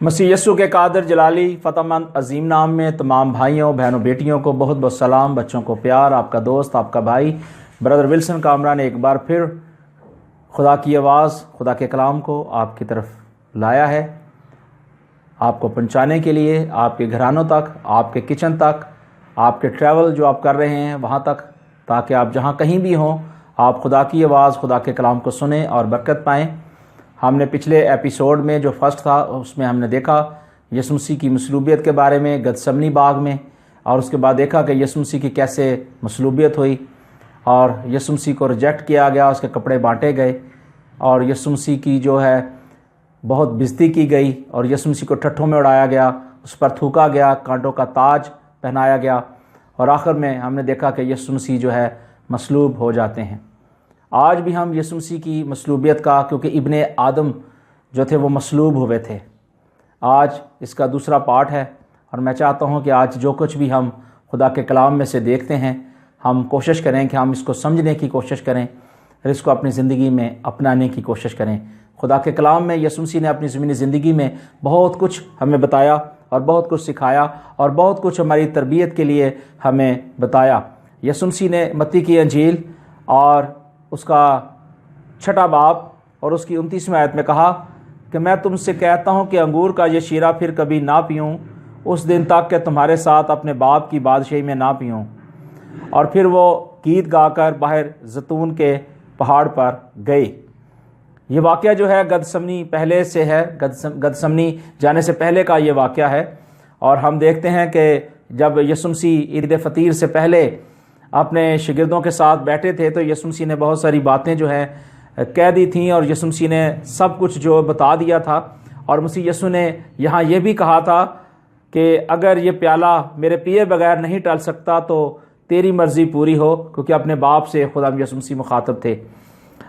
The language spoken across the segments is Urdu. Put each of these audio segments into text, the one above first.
مسیح یسوع کے قادر جلالی فتح مند عظیم نام میں تمام بھائیوں بہنوں بیٹیوں کو بہت بہت سلام۔ بچوں کو پیار۔ آپ کا دوست آپ کا بھائی برادر ولسن کامرا نے ایک بار پھر خدا کی آواز خدا کے کلام کو آپ کی طرف لایا ہے، آپ کو پہنچانے کے لیے، آپ کے گھرانوں تک، آپ کے کچن تک، آپ کے ٹریول جو آپ کر رہے ہیں وہاں تک، تاکہ آپ جہاں کہیں بھی ہوں آپ خدا کی آواز خدا کے کلام کو سنیں اور برکت پائیں۔ ہم نے پچھلے ایپیسوڈ میں جو فرسٹ تھا اس میں ہم نے دیکھا یسوع مسیح کی مصلوبیت کے بارے میں گتسمنی باغ میں، اور اس کے بعد دیکھا کہ یسوع مسیح کی کیسے مصلوبیت ہوئی اور یسوع مسیح کو ریجیکٹ کیا گیا، اس کے کپڑے بانٹے گئے اور یسوع مسیح کی جو ہے بہت بےزتی کی گئی اور یسوع مسیح کو ٹھٹھوں میں اڑایا گیا، اس پر تھوکا گیا، کانٹوں کا تاج پہنایا گیا، اور آخر میں ہم نے دیکھا کہ یسوع مسیح جو ہے مصلوب ہو جاتے ہیں۔ آج بھی ہم یسوع مسیح کی مصلوبیت کا، کیونکہ ابن آدم جو تھے وہ مصلوب ہوئے تھے، آج اس کا دوسرا پارٹ ہے، اور میں چاہتا ہوں کہ آج جو کچھ بھی ہم خدا کے کلام میں سے دیکھتے ہیں ہم کوشش کریں کہ ہم اس کو سمجھنے کی کوشش کریں اور اس کو اپنی زندگی میں اپنانے کی کوشش کریں۔ خدا کے کلام میں یسوع مسیح نے اپنی زمینی زندگی میں بہت کچھ ہمیں بتایا اور بہت کچھ سکھایا اور بہت کچھ ہماری تربیت کے لیے ہمیں بتایا۔ یسوع مسیح نے متی کی انجیل اور اس کا 6 باب اور اس کی 29ویں آیت میں کہا کہ میں تم سے کہتا ہوں کہ انگور کا یہ شیرہ پھر کبھی نہ پیوں اس دن تک کہ تمہارے ساتھ اپنے باپ کی بادشاہی میں نہ پیوں۔ اور پھر وہ گیت گا کر باہر زیتون کے پہاڑ پر گئے۔ یہ واقعہ جو ہے گتسمنی پہلے سے ہے، گتسمنی جانے سے پہلے کا یہ واقعہ ہے، اور ہم دیکھتے ہیں کہ جب یسوع مسیح عید فطیر سے پہلے اپنے شاگردوں کے ساتھ بیٹھے تھے تو یسوع مسیح نے بہت ساری باتیں جو ہیں کہہ دی تھیں اور یسوع مسیح نے سب کچھ جو بتا دیا تھا، اور مسیح یسوع نے یہاں یہ بھی کہا تھا کہ اگر یہ پیالہ میرے پیے بغیر نہیں ٹل سکتا تو تیری مرضی پوری ہو، کیونکہ اپنے باپ سے خدا یسوع مسیح مخاطب تھے۔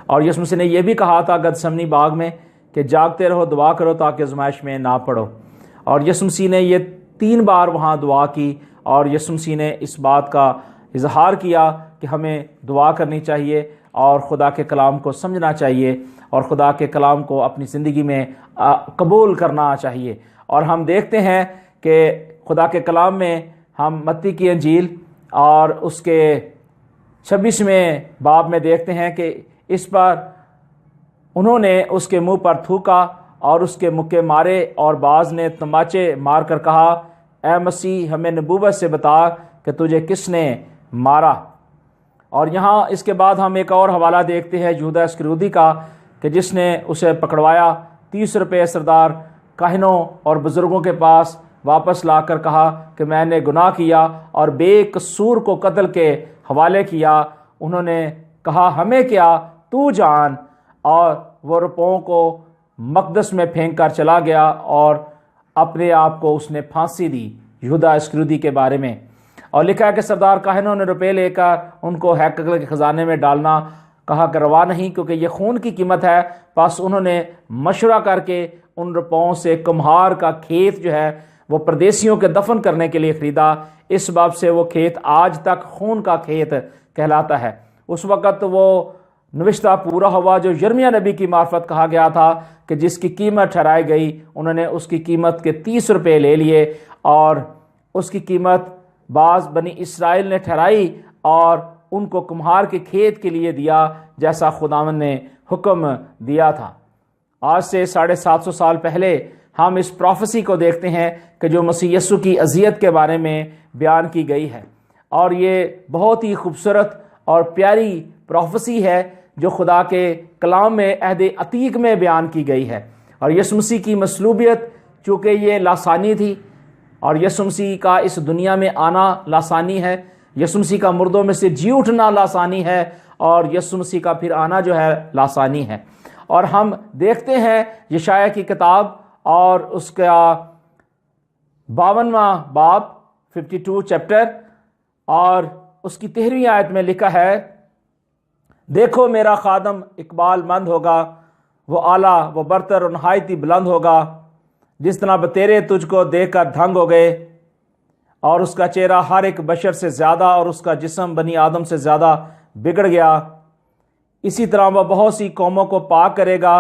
اور یسوع مسیح نے یہ بھی کہا تھا گتسمنی باغ میں کہ جاگتے رہو، دعا کرو تاکہ آزمائش میں نہ پڑو، اور یسوع مسیح نے یہ 3 بار وہاں دعا کی، اور یسوع مسیح نے اس بات کا اظہار کیا کہ ہمیں دعا کرنی چاہیے اور خدا کے کلام کو سمجھنا چاہیے اور خدا کے کلام کو اپنی زندگی میں قبول کرنا چاہیے۔ اور ہم دیکھتے ہیں کہ خدا کے کلام میں ہم متی کی انجیل اور اس کے 26ویں باب میں دیکھتے ہیں کہ اس پر انہوں نے اس کے منہ پر تھوکا اور اس کے مکے مارے، اور بعض نے تماچے مار کر کہا اے مسیح ہمیں نبوت سے بتا کہ تجھے کس نے مارا۔ اور یہاں اس کے بعد ہم ایک اور حوالہ دیکھتے ہیں یہودا اسکریوتی کا کہ جس نے اسے پکڑوایا، 30 روپے سردار کاہنوں اور بزرگوں کے پاس واپس لا کر کہا کہ میں نے گناہ کیا اور بے قصور کو قتل کے حوالے کیا۔ انہوں نے کہا ہمیں کیا، تو جان، اور وہ روپوں کو مقدس میں پھینک کر چلا گیا اور اپنے آپ کو اس نے پھانسی دی، یہودا اسکریوتی کے بارے میں۔ اور لکھا ہے کہ سردار کاہنوں نے روپے لے کر ان کو ہیکل کے خزانے میں ڈالنا کہا کہ روا نہیں، کیونکہ یہ خون کی قیمت ہے۔ پس انہوں نے مشورہ کر کے ان روپوں سے کمہار کا کھیت جو ہے وہ پردیسیوں کے دفن کرنے کے لیے خریدا، اس باب سے وہ کھیت آج تک خون کا کھیت کہلاتا ہے۔ اس وقت وہ نوشتہ پورا ہوا جو یرمیہ نبی کی معرفت کہا گیا تھا کہ جس کی قیمت ٹھہرائی گئی، انہوں نے اس کی قیمت کے 30 روپے لے لیے اور اس کی قیمت بعض بنی اسرائیل نے ٹھہرائی اور ان کو کمہار کے کھیت کے لیے دیا جیسا خداوند نے حکم دیا تھا۔ آج سے 750 سال پہلے ہم اس پروفیسی کو دیکھتے ہیں کہ جو مسیح یسوع کی اذیت کے بارے میں بیان کی گئی ہے، اور یہ بہت ہی خوبصورت اور پیاری پروفیسی ہے جو خدا کے کلام میں عہد عتیق میں بیان کی گئی ہے۔ اور یسوع مسیح کی مصلوبیت چونکہ یہ لاسانی تھی، اور یسوع مسیح کا اس دنیا میں آنا لاسانی ہے، یسوع مسیح کا مردوں میں سے جی اٹھنا لاسانی ہے، اور یسوع مسیح کا پھر آنا جو ہے لاسانی ہے۔ اور ہم دیکھتے ہیں یشعیاہ کی کتاب اور اس کا 52واں باب 52 چیپٹر اور اس کی 13ویں آیت میں لکھا ہے دیکھو میرا خادم اقبال مند ہوگا، وہ اعلیٰ وہ برتر اور نہایتی بلند ہوگا، جس طرح بتیرے تجھ کو دیکھ کر دھنگ ہو گئے، اور اس کا چہرہ ہر ایک بشر سے زیادہ اور اس کا جسم بنی آدم سے زیادہ بگڑ گیا۔ اسی طرح وہ بہت سی قوموں کو پاک کرے گا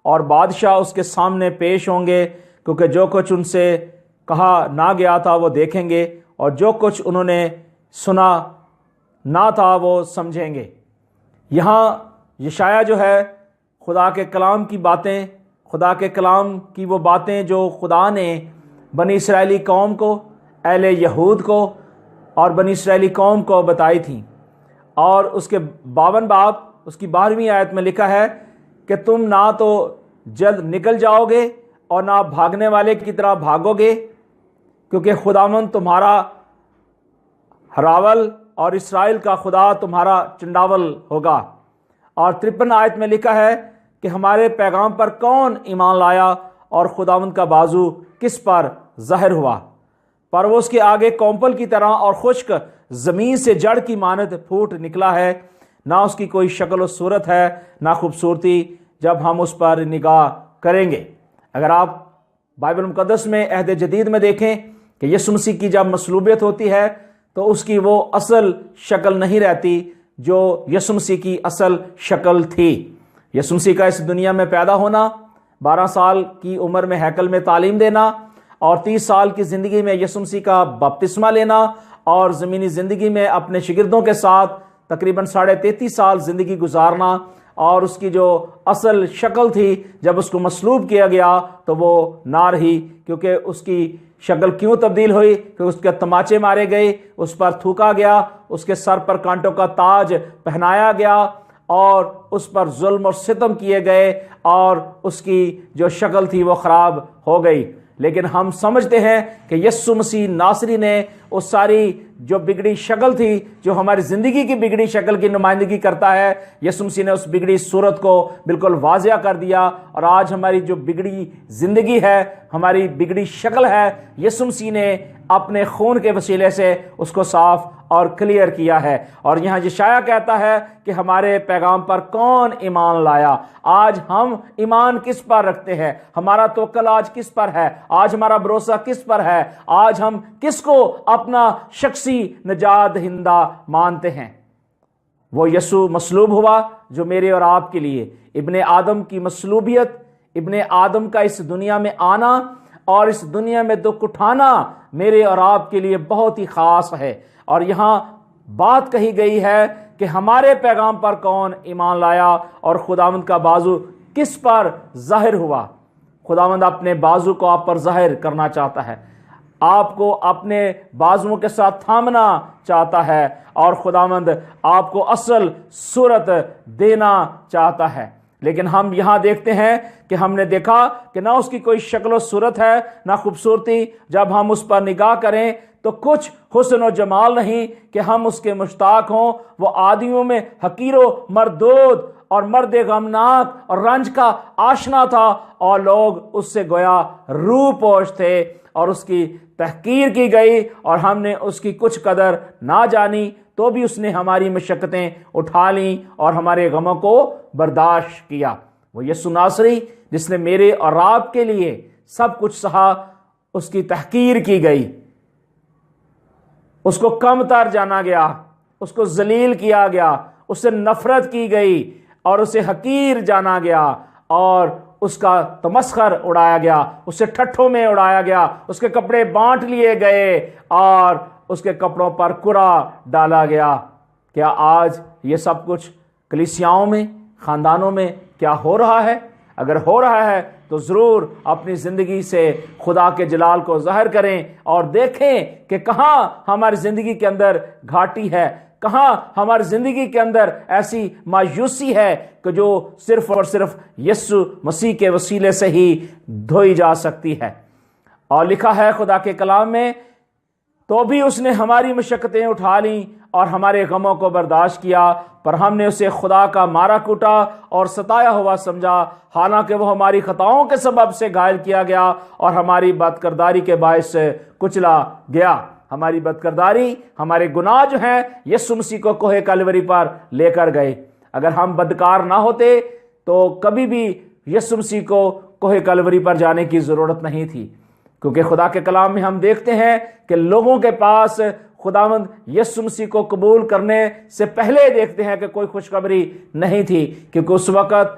اور بادشاہ اس کے سامنے پیش ہوں گے، کیونکہ جو کچھ ان سے کہا نہ گیا تھا وہ دیکھیں گے، اور جو کچھ انہوں نے سنا نہ تھا وہ سمجھیں گے۔ یہاں یشعیاہ جو ہے خدا کے کلام کی باتیں، خدا کے کلام کی وہ باتیں جو خدا نے بنی اسرائیلی قوم کو، اہل یہود کو اور بنی اسرائیلی قوم کو بتائی تھیں، اور اس کے 52 باب اس کی 12ویں آیت میں لکھا ہے کہ تم نہ تو جلد نکل جاؤ گے اور نہ بھاگنے والے کی طرح بھاگو گے، کیونکہ خداوند تمہارا ہراول اور اسرائیل کا خدا تمہارا چنڈاول ہوگا۔ اور 53 آیت میں لکھا ہے کہ ہمارے پیغام پر کون ایمان لایا اور خداوند کا بازو کس پر ظاہر ہوا؟ پر وہ اس کے آگے کومپل کی طرح اور خشک زمین سے جڑ کی مانند پھوٹ نکلا ہے، نہ اس کی کوئی شکل و صورت ہے نہ خوبصورتی جب ہم اس پر نگاہ کریں گے۔ اگر آپ بائبل مقدس میں عہد جدید میں دیکھیں کہ یسوع مسیح کی جب مصلوبیت ہوتی ہے تو اس کی وہ اصل شکل نہیں رہتی جو یسوع مسیح کی اصل شکل تھی۔ یسوع مسیح کا اس دنیا میں پیدا ہونا، 12 سال کی عمر میں ہیکل میں تعلیم دینا، اور 30 سال کی زندگی میں یسوع مسیح کا بپتسمہ لینا، اور زمینی زندگی میں اپنے شاگردوں کے ساتھ تقریباً 33.5 سال زندگی گزارنا، اور اس کی جو اصل شکل تھی جب اس کو مصلوب کیا گیا تو وہ نہ رہی۔ کیونکہ اس کی شکل کیوں تبدیل ہوئی؟ کہ اس کے تماچے مارے گئے، اس پر تھوکا گیا، اس کے سر پر کانٹوں کا تاج پہنایا گیا، اور اس پر ظلم اور ستم کیے گئے، اور اس کی جو شکل تھی وہ خراب ہو گئی۔ لیکن ہم سمجھتے ہیں کہ یسوع مسیح ناصری نے اس ساری جو بگڑی شکل تھی، جو ہماری زندگی کی بگڑی شکل کی نمائندگی کرتا ہے، یسوع مسیح نے اس بگڑی صورت کو بالکل واضح کر دیا، اور آج ہماری جو بگڑی زندگی ہے، ہماری بگڑی شکل ہے، یسوع مسیح نے اپنے خون کے وسیلے سے اس کو صاف اور کلیئر کیا ہے۔ اور یہاں یشعیاہ کہتا ہے کہ ہمارے پیغام پر کون ایمان لایا؟ آج ہم ایمان کس پر رکھتے ہیں؟ ہمارا توکل آج کس پر ہے؟ آج ہمارا بھروسہ کس پر ہے؟ آج ہم کس کو اپنا شخصی نجات دہندہ مانتے ہیں؟ وہ یسوع مصلوب ہوا جو میرے اور آپ کے لیے، ابن آدم کی مصلوبیت، ابن آدم کا اس دنیا میں آنا اور اس دنیا میں دکھ اٹھانا میرے اور آپ کے لیے بہت ہی خاص ہے۔ اور یہاں بات کہی گئی ہے کہ ہمارے پیغام پر کون ایمان لایا اور خداوند کا بازو کس پر ظاہر ہوا۔ خداوند اپنے بازو کو آپ پر ظاہر کرنا چاہتا ہے، آپ کو اپنے بازوؤں کے ساتھ تھامنا چاہتا ہے، اور خداوند آپ کو اصل صورت دینا چاہتا ہے۔ لیکن ہم یہاں دیکھتے ہیں کہ ہم نے دیکھا کہ نہ اس کی کوئی شکل و صورت ہے نہ خوبصورتی، جب ہم اس پر نگاہ کریں تو کچھ حسن و جمال نہیں کہ ہم اس کے مشتاق ہوں۔ وہ آدمیوں میں حقیر و مردود اور مرد غمناک اور رنج کا آشنا تھا، اور لوگ اس سے گویا روح پوش تھے، اور اس کی تحقیر کی گئی، اور ہم نے اس کی کچھ قدر نہ جانی، تو بھی اس نے ہماری مشقتیں اٹھا لیں اور ہمارے غموں کو برداشت کیا۔ وہ یسوع ناصری جس نے میرے اور آپ کے لیے سب کچھ سہا، اس کی تحقیر کی گئی، اس کو کم تر جانا گیا، اس کو ذلیل کیا گیا، اس سے نفرت کی گئی، اور اسے حقیر جانا گیا، اور اس کا تمسخر اڑایا گیا، اسے ٹھٹھوں میں اڑایا گیا، اس کے کپڑے بانٹ لیے گئے، اور اس کے کپڑوں پر کرا ڈالا گیا۔ کیا آج یہ سب کچھ کلیسیاؤں میں، خاندانوں میں کیا ہو رہا ہے؟ اگر ہو رہا ہے تو ضرور اپنی زندگی سے خدا کے جلال کو ظاہر کریں، اور دیکھیں کہ کہاں ہماری زندگی کے اندر گھاٹی ہے، کہاں ہماری زندگی کے اندر ایسی مایوسی ہے کہ جو صرف اور صرف یسوع مسیح کے وسیلے سے ہی دھوئی جا سکتی ہے۔ اور لکھا ہے خدا کے کلام میں، تو بھی اس نے ہماری مشقتیں اٹھا لیں اور ہمارے غموں کو برداشت کیا، پر ہم نے اسے خدا کا مارا کوٹا اور ستایا ہوا سمجھا، حالانکہ وہ ہماری خطاؤں کے سبب سے گھائل کیا گیا اور ہماری بدکرداری کے باعث سے کچلا گیا۔ ہماری بدکرداری، ہمارے گناہ جو ہیں، یسوع مسیح کو کوہ کلوری پر لے کر گئے۔ اگر ہم بدکار نہ ہوتے تو کبھی بھی یسوع مسیح کو کوہ کلوری پر جانے کی ضرورت نہیں تھی، کیونکہ خدا کے کلام میں ہم دیکھتے ہیں کہ لوگوں کے پاس خداوند یسوع مسیح کو قبول کرنے سے پہلے دیکھتے ہیں کہ کوئی خوشخبری نہیں تھی، کیونکہ اس وقت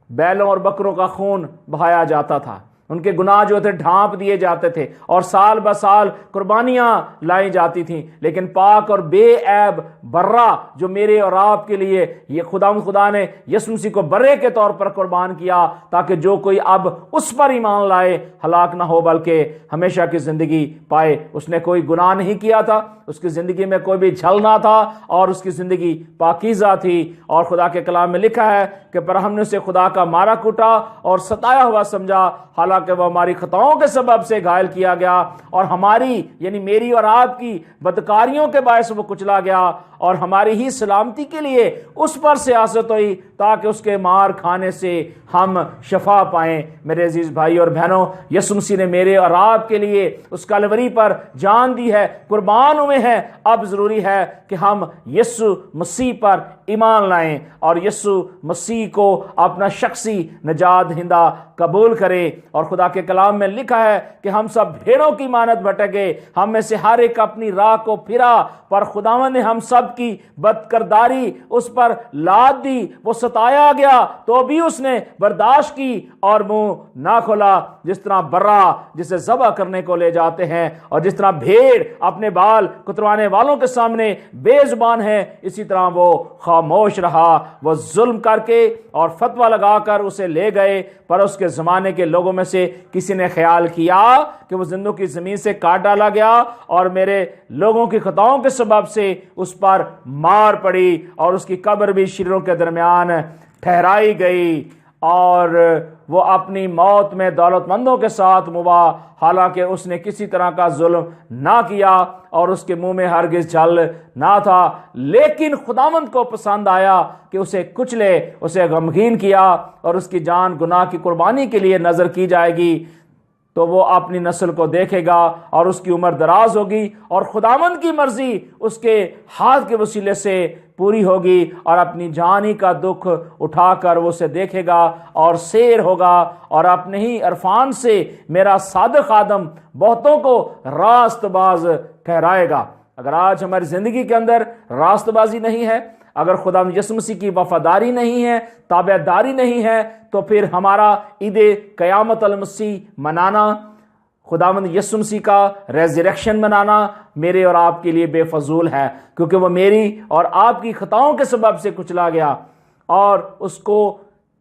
بیلوں اور بکروں کا خون بہایا جاتا تھا، ان کے گناہ جو تھے ڈھانپ دیے جاتے تھے اور سال بہ سال قربانیاں لائی جاتی تھیں، لیکن پاک اور بے عیب برہ جو میرے اور آپ کے لیے یہ خدا نے یسوع مسیح کو برے کے طور پر قربان کیا، تاکہ جو کوئی اب اس پر ایمان لائے ہلاک نہ ہو بلکہ ہمیشہ کی زندگی پائے۔ اس نے کوئی گناہ نہیں کیا تھا، اس کی زندگی میں کوئی بھی چھل نہ تھا اور اس کی زندگی پاکیزہ تھی، اور خدا کے کلام میں لکھا ہے کہ پر ہم نے اسے خدا کا مارا کوٹا اور ستایا ہوا سمجھا، حالانکہ وہ ہماری خطاؤں کے سبب سے گھائل کیا گیا اور ہماری یعنی میری اور آپ کی بدکاریوں کے باعث وہ کچلا گیا، اور ہماری ہی سلامتی کے لیے اس پر سیاست ہوئی تاکہ اس کے مار کھانے سے ہم شفا پائیں۔ میرے عزیز بھائی اور بہنوں، یسوع مسیح نے میرے اور آپ کے لیے اس کلوری پر جان دی ہے، قربان ہوئے ہیں۔ اب ضروری ہے کہ ہم یسوع مسیح پر ایمان لائیں اور یسوع مسیح کو اپنا شخصی نجات دہندہ قبول کریں۔ اور خدا کے کلام میں لکھا ہے کہ ہم سب بھیڑوں کی مانند بھٹکے، ہم میں سے ہر ایک اپنی راہ کو پھرا، پر خداوند نے ہم سب کی بدکرداری اس پر لاد دی۔ وہ ستایا گیا تو بھی اس نے برداشت کی اور منہ نہ کھولا۔ جس طرح برہ جسے ذبح کرنے کو لے جاتے ہیں اور جس طرح بھیڑ اپنے بال کتروانے والوں کے سامنے بے زبان ہے، اسی طرح وہ خاموش رہا۔ وہ ظلم کر کے اور فتویٰ لگا کر اسے لے گئے، پر اس کے زمانے کے لوگوں میں سے کسی نے خیال کیا کہ وہ زندوں کی زمین سے کاٹ ڈالا گیا اور میرے لوگوں کی خطاؤں کے سبب سے اس پر مار پڑی، اور اس کی قبر بھی شریروں کے درمیان ٹھہرائی گئی، اور وہ اپنی موت میں دولت مندوں کے ساتھ موا، حالانکہ اس نے کسی طرح کا ظلم نہ کیا اور اس کے منہ میں ہرگز چھل نہ تھا، لیکن خداوند کو پسند آیا کہ اسے کچلے، اسے غمگین کیا، اور اس کی جان گناہ کی قربانی کے لیے نذر کی جائے گی، تو وہ اپنی نسل کو دیکھے گا اور اس کی عمر دراز ہوگی، اور خداوند کی مرضی اس کے ہاتھ کے وسیلے سے پوری ہوگی، اور اپنی جانی کا دکھ اٹھا کر وہ اسے دیکھے گا اور سیر ہوگا، اور اپنے ہی عرفان سے میرا صادق خادم بہتوں کو راست باز ٹھہرائے گا۔ اگر آج ہماری زندگی کے اندر راست بازی نہیں ہے، اگر خدا یسوع مسیح کی وفاداری نہیں ہے، تابع داری نہیں ہے، تو پھر ہمارا عید قیامت المسیح منانا، خداوند یسوع مسیح کا ریزریکشن منانا میرے اور آپ کے لیے بے فضول ہے، کیونکہ وہ میری اور آپ کی خطاؤں کے سبب سے کچلا گیا، اور اس کو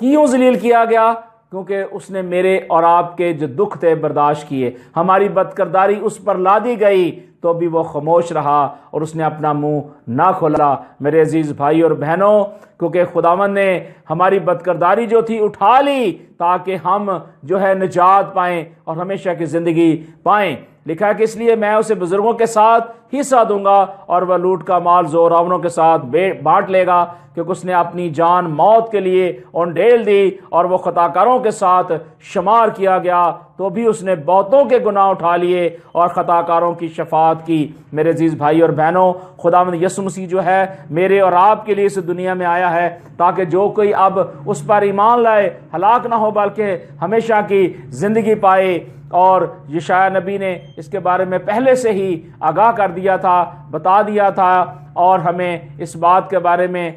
کیوں ذلیل کیا گیا؟ کیونکہ اس نے میرے اور آپ کے جو دکھ تھے برداشت کیے، ہماری بدکرداری اس پر لادی گئی تو بھی وہ خاموش رہا اور اس نے اپنا منہ نہ کھولا۔ میرے عزیز بھائی اور بہنوں، کیونکہ خداوند نے ہماری بدکرداری جو تھی اٹھا لی تاکہ ہم جو ہے نجات پائیں اور ہمیشہ کی زندگی پائیں۔ لکھا ہے کہ اس لیے میں اسے بزرگوں کے ساتھ حصہ دوں گا اور وہ لوٹ کا مال زوراوروں کے ساتھ بانٹ لے گا، کیونکہ اس نے اپنی جان موت کے لیے انڈیل دی اور وہ خطا کاروں کے ساتھ شمار کیا گیا، تو بھی اس نے بہتوں کے گناہ اٹھا لیے اور خطا کاروں کی شفاعت کی۔ میرے عزیز بھائی اور بہنوں، خداوند یسوع مسیح جو ہے میرے اور آپ کے لیے اس دنیا میں آیا ہے تاکہ جو کوئی اب اس پر ایمان لائے ہلاک نہ ہو بلکہ ہمیشہ کی زندگی پائے۔ اور یشعیاہ نبی نے اس کے بارے میں پہلے سے ہی آگاہ کر دیا تھا، بتا دیا تھا، اور ہمیں اس بات کے بارے میں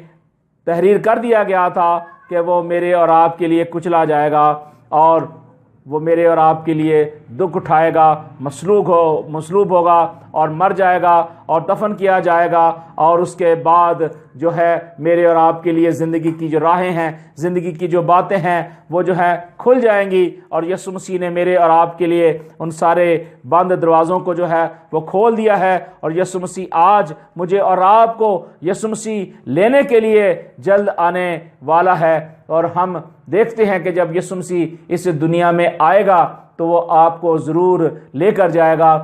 تحریر کر دیا گیا تھا کہ وہ میرے اور آپ کے لیے کچلا جائے گا اور وہ میرے اور آپ کے لیے دکھ اٹھائے گا، مصلوب ہوگا اور مر جائے گا اور دفن کیا جائے گا، اور اس کے بعد جو ہے میرے اور آپ کے لیے زندگی کی جو راہیں ہیں، زندگی کی جو باتیں ہیں، وہ جو ہے کھل جائیں گی، اور یسوع مسیح نے میرے اور آپ کے لیے ان سارے بند دروازوں کو جو ہے وہ کھول دیا ہے، اور یسوع مسیح آج مجھے اور آپ کو یسوع مسیح لینے کے لیے جلد آنے والا ہے۔ اور ہم دیکھتے ہیں کہ جب یسوع مسیح اس دنیا میں آئے گا تو وہ آپ کو ضرور لے کر جائے گا،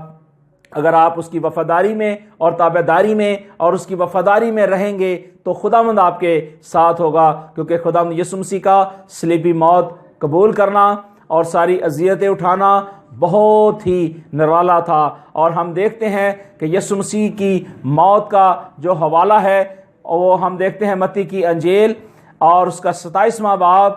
اگر آپ اس کی وفاداری میں اور تابع داری میں اور اس کی وفاداری میں رہیں گے تو خداوند آپ کے ساتھ ہوگا، کیونکہ خداوند یسوع مسیح کا صلیبی موت قبول کرنا اور ساری اذیتیں اٹھانا بہت ہی نرالا تھا۔ اور ہم دیکھتے ہیں کہ یسوع مسیح کی موت کا جو حوالہ ہے وہ ہم دیکھتے ہیں متی کی انجیل اور اس کا 27واں باب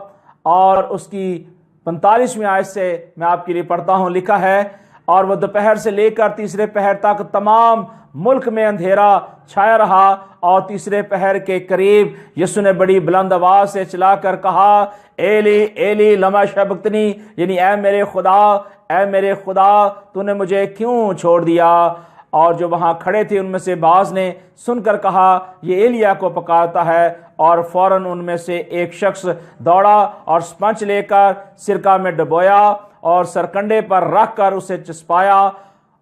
اور اس کی 45ویں آیت سے میں آپ کے لیے پڑھتا ہوں۔ لکھا ہے، اور وہ دوپہر سے لے کر تیسرے پہر تک تمام ملک میں اندھیرا چھایا رہا، اور تیسرے پہر کے قریب یسوع نے بڑی بلند آواز سے چلا کر کہا، ایلی ایلی لما شبقتنی، یعنی اے میرے خدا، اے میرے خدا، تو نے مجھے کیوں چھوڑ دیا؟ اور جو وہاں کھڑے تھے ان میں سے بعض نے سن کر کہا، یہ ایلیا کو پکارتا ہے، اور فوراً ان میں سے ایک شخص دوڑا اور سپنچ لے کر سرکہ میں ڈبویا اور سرکنڈے پر رکھ کر اسے چسپایا،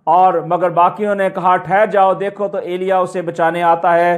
اور مگر باقیوں نے کہا، ٹھہر جاؤ، دیکھو تو ایلیا اسے بچانے آتا ہے۔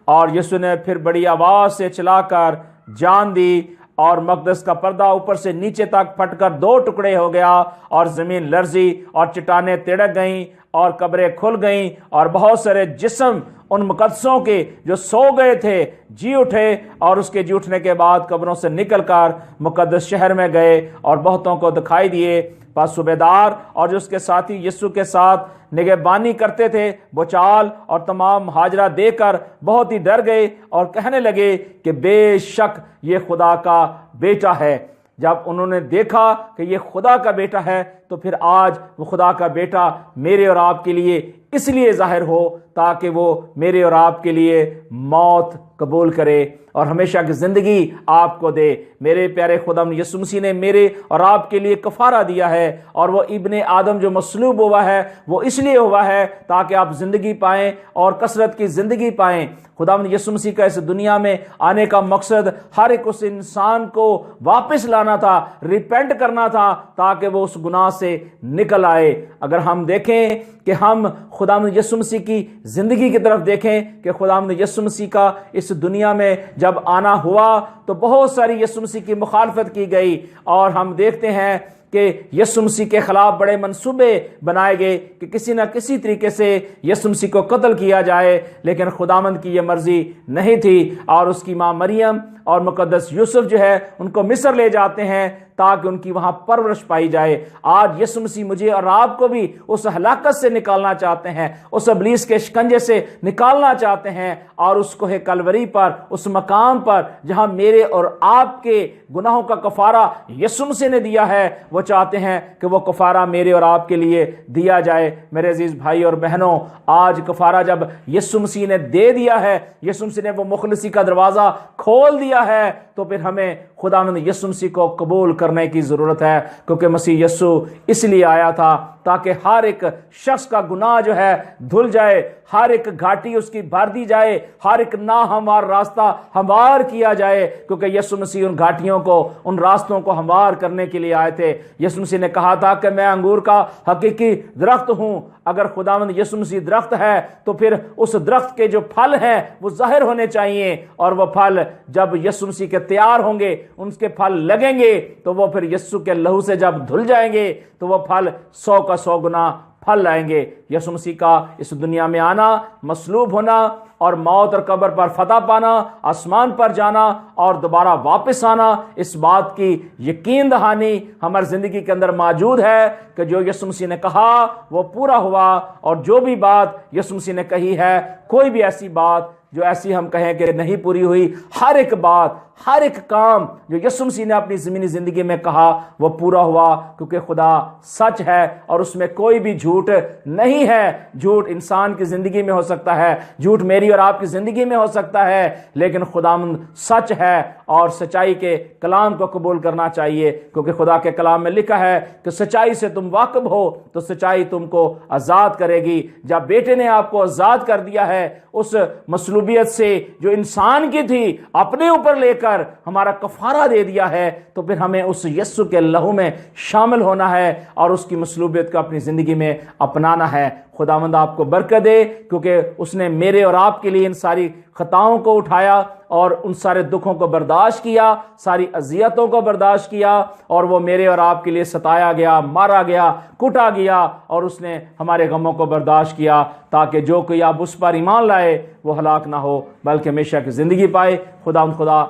اور یسوع نے پھر بڑی آواز سے چلا کر جان دی، اور مقدس کا پردہ اوپر سے نیچے تک پھٹ کر 2 ٹکڑے ہو گیا، اور زمین لرزی اور چٹانیں تڑک گئیں اور قبریں کھل گئیں، اور بہت سارے جسم ان مقدسوں کے جو سو گئے تھے جی اٹھے، اور اس کے جی اٹھنے کے بعد قبروں سے نکل کر مقدس شہر میں گئے اور بہتوں کو دکھائی دیے۔ پس صوبیدار اور جو اس کے ساتھی یسوع کے ساتھ نگہبانی کرتے تھے بچال اور تمام مہاجرہ دیکھ کر بہت ہی ڈر گئے، اور کہنے لگے کہ بے شک یہ خدا کا بیٹا ہے۔ جب انہوں نے دیکھا کہ یہ خدا کا بیٹا ہے تو پھر آج وہ خدا کا بیٹا میرے اور آپ کے لیے اس لیے ظاہر ہو تاکہ وہ میرے اور آپ کے لیے موت قبول کرے اور ہمیشہ کی زندگی آپ کو دے۔ میرے پیارے خداوند یسوع مسیح نے میرے اور آپ کے لیے کفارہ دیا ہے، اور وہ ابن آدم جو مصلوب ہوا ہے وہ اس لیے ہوا ہے تاکہ آپ زندگی پائیں اور کثرت کی زندگی پائیں۔ خداوند یسوع مسیح کا اس دنیا میں آنے کا مقصد ہر ایک اس انسان کو واپس لانا تھا، ریپینٹ کرنا تھا، تاکہ وہ اس گناہ سے نکل آئے۔ اگر ہم دیکھیں کہ ہم خداوند یسوع مسیح کی زندگی کی طرف دیکھیں کہ خداوند یسوع مسیح کا اس دنیا میں جب آنا ہوا تو بہت ساری یسوع مسیح کی مخالفت کی گئی، اور ہم دیکھتے ہیں کہ یسوع مسیح کے خلاف بڑے منصوبے بنائے گئے کہ کسی نہ کسی طریقے سے یسوع مسیح کو قتل کیا جائے، لیکن خداوند کی یہ مرضی نہیں تھی، اور اس کی ماں مریم اور مقدس یوسف جو ہے ان کو مصر لے جاتے ہیں تاکہ ان کی وہاں پرورش پائی جائے۔ آج یسوع مسیح مجھے اور آپ کو بھی اس ہلاکت سے نکالنا چاہتے ہیں، اس ابلیس کے شکنجے سے نکالنا چاہتے ہیں، اور اس کوہ کلوری پر، اس مقام پر جہاں میرے اور آپ کے گناہوں کا کفارہ یسوع مسیح نے دیا ہے، وہ چاہتے ہیں کہ وہ کفارہ میرے اور آپ کے لیے دیا جائے۔ میرے عزیز بھائی اور بہنوں، آج کفارہ جب یسوع مسیح نے دے دیا ہے، یسوع مسیح نے وہ مخلصی کا دروازہ کھول دیا ہے، تو پھر ہمیں خداوند یسوع مسیح کو قبول کرنے کی ضرورت ہے، کیونکہ مسیح یسوع اس لیے آیا تھا تاکہ ہر ایک شخص کا گناہ جو ہے دھل جائے، ہر ایک گھاٹی اس کی بھر دی جائے، ہر ایک ناہموار راستہ ہموار کیا جائے، کیونکہ یسوع مسیح ان گھاٹیوں کو، ان راستوں کو ہموار کرنے کے لیے آئے تھے۔ یسوع مسیح نے کہا تھا کہ میں انگور کا حقیقی درخت ہوں۔ اگر خداوند یسوع مسیح درخت ہے تو پھر اس درخت کے جو پھل ہیں وہ ظاہر ہونے چاہیے، اور وہ پھل جب یسوع مسیح کے تیار ہوں گے، ان کے پھل لگیں گے، تو وہ پھر یسوع کے لہو سے جب دھل جائیں گے تو وہ پھل 100 کا 100 گنا پھل لائیں گے۔ یسوع مسیح کا اس دنیا میں آنا، مصلوب ہونا اور موت اور قبر پر فتح پانا، آسمان پر جانا اور دوبارہ واپس آنا، اس بات کی یقین دہانی ہماری زندگی کے اندر موجود ہے کہ جو یسوع مسیح نے کہا وہ پورا ہوا، اور جو بھی بات یسوع مسیح نے کہی ہے، کوئی بھی ایسی بات جو ایسی ہم کہیں کہ نہیں پوری ہوئی، ہر ایک بات، ہر ایک کام جو یسوع مسیح نے اپنی زمینی زندگی میں کہا وہ پورا ہوا، کیونکہ خدا سچ ہے اور اس میں کوئی بھی جھوٹ نہیں ہے۔ جھوٹ انسان کی زندگی میں ہو سکتا ہے، جھوٹ میری اور آپ کی زندگی میں ہو سکتا ہے، لیکن خداوند سچ ہے، اور سچائی کے کلام کو قبول کرنا چاہیے، کیونکہ خدا کے کلام میں لکھا ہے کہ سچائی سے تم واقف ہو تو سچائی تم کو آزاد کرے گی۔ جب بیٹے نے آپ کو آزاد کر دیا ہے اس مصلوبیت سے جو انسان کی تھی، اپنے اوپر لے کر ہمارا کفارہ دے دیا ہے، تو پھر ہمیں اس یسوع کے لہو میں شامل ہونا ہے اور اس کی مصلوبیت کو اپنی زندگی میں اپنانا ہے۔ خداوند آپ کو برکت دے، کیونکہ اس نے میرے اور آپ کے لیے ان ساری خطاؤں کو اٹھایا اور ان سارے دکھوں کو برداشت کیا، ساری اذیتوں کو برداشت کیا، اور وہ میرے اور آپ کے لیے ستایا گیا، مارا گیا، کوٹا گیا، اور اس نے ہمارے غموں کو برداشت کیا تاکہ جو کوئی آپ اس پر ایمان لائے وہ ہلاک نہ ہو بلکہ ہمیشہ کی زندگی پائے۔ خدا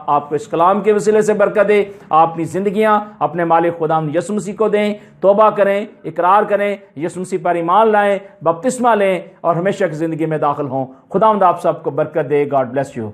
آپ کو اس کلام کے وسیلے سے برکت دے، آپ اپنی زندگیاں اپنے مالک خداوند یسوع مسیح کو دیں، توبہ کریں، اقرار کریں، یسوع مسیح پر ایمان لائیں، بپتسمہ لیں اور ہمیشہ کی زندگی میں داخل ہوں۔ خداوند آپ سب کو برکت دے۔ God bless you.